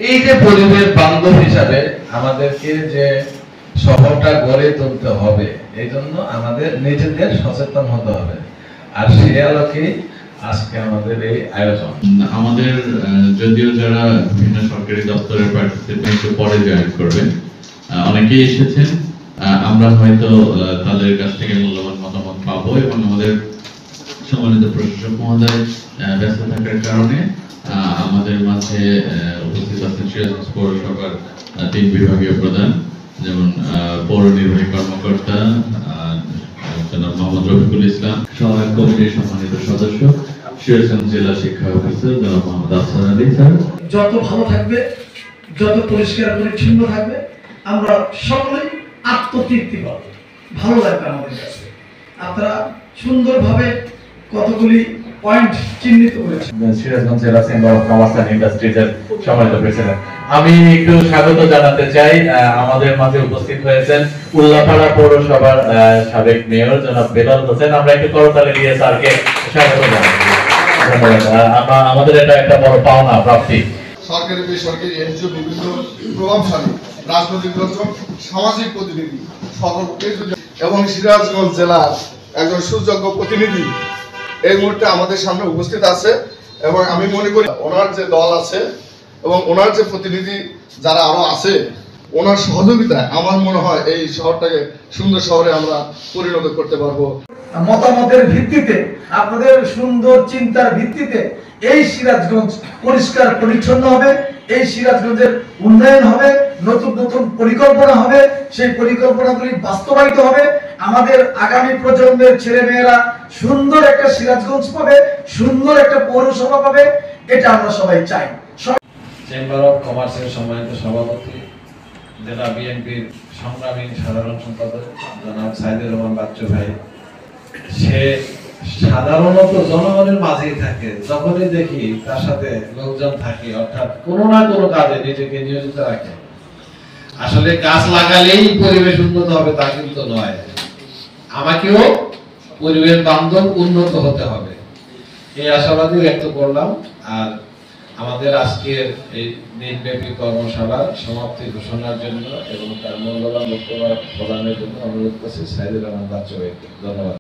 এই যে পরিবেশ বান্ধব হিসাবে আমাদেরকে যে শহরটা গড়ে তুলতে হবে, এই জন্য আমাদের নিজেদের সচেতন হতে হবে। আর সে আলোকে আজকে আমাদের এই আয়োজন। আমাদের যদিও যারা বিভিন্ন সরকারি দপ্তরের প্রার্থীদের একটু পরে জয়েন করবেন, অনেকেই এসেছেন। আমরা হয়তো তাদের কাছ থেকে মূল্যবান মতামত পাবো এবং আমাদের সম্মানিত প্রশাসক মহোদয় ব্যস্ত থাকার কারণে আমাদের মাঝে উপস্থিত আছেন সিরাজগঞ্জ পৌরসভার 3 বিভাগীয় প্রধান, যেমন পৌর নির্বাহী কর্মকর্তা জনাব মোহাম্মদ রফিকুল ইসলাম, সহায়ক কমিটির সম্মানিত সদস্য সিরাজগঞ্জ জেলা শিক্ষা অফিসার জনাব মোহাম্মদ আফসার আলী স্যার। যত ভালো থাকবে, যত পরিষ্কার পরিচ্ছন্ন থাকবে, আমরা সকলেই আত্মতৃপ্তি পাবো, ভালো লাগবে আমাদের কাছে। আপনারা সুন্দরভাবে কতগুলি পয়েন্ট চিহ্নিত করেছেন। সিরাজগঞ্জ জেলা চেম্বার অফ কমার্স এন্ড ইন্ডাস্ট্রিজের সম্মানিত প্রেসিডেন্ট, আমি একটু স্বাগত জানাতে চাই। আমাদের মাঝে উপস্থিত হয়েছেন উল্লাপাড়া পৌরসভার সাবেক মেয়র জনাব বেলাল হোসেন। আমরা একটু করতালি দিয়ে স্যারকে স্বাগত জানাই। ধন্যবাদ। আমাদের এটা একটা বড় পাওনা প্রাপ্তি। সরকারি বেসরকারি এনজিও বিভিন্ন প্রভাবশালী রাজনৈতিক দল সামাজিক প্রতিনিধি সকলকে এবং সিরাজগঞ্জ জেলার একজন সুযোগ্য প্রতিনিধি এই মুহূর্তে আমাদের সামনে উপস্থিত আছে এবং আমি মনে করি ওনার যে দল আছে এবং ওনার যে প্রতিনিধি যারা আরো আছে, ওনার সহযোগিতায় আমার মনে হয় এই শহরটাকে সুন্দর শহরে আমরা পরিণত করতে পারবো। মতামতের ভিত্তিতে, আপনাদের সুন্দর চিন্তার ভিত্তিতে এই সিরাজগঞ্জ পরিষ্কার পরিচ্ছন্ন হবে, এই সিরাজগঞ্জের উন্নয়ন হবে, নতুন নতুন পরিকল্পনা হবে, সেই পরিকল্পনাগুলি বাস্তবায়িত হবে। আমাদের আগামী প্রজন্মের ছেলেমেয়েরা সুন্দর একটা সিরাজগঞ্জ পাবে, সুন্দর একটা পৌরসভা পাবে, এটা আমরা সবাই চাই। চেম্বার অফ কমার্সের সম্মানিত সভাপতি, জেলা বিএনপির সংগ্রামী সাধারণ সম্পাদক জনাব সাইদুর রহমান বাচ্চু ভাই, সে সাধারণত জনগণের মাঝেই থাকে। যখনই দেখি তার সাথে লোকজন থাকে, অর্থাৎ কোনো না কোনো কাজে নিজেকে নিয়োজিত রাখে। আসলে গাছ লাগালেই পরিবেশ উন্নত হবে তা কিন্তু নয়, আমাকেও পরিবেশ বান্ধব উন্নত হতে হবে, এই আশাবাদী ব্যক্ত করলাম। আর আমাদের আজকের এই দিনব্যাপী কর্মশালার সমাপ্তি ঘোষণার জন্য এবং তার মূল্যবান বক্তব্য প্রদানের জন্য অনুরোধ করছি সাইদুর রহমান বাচ্চু ভাইকে। ধন্যবাদ।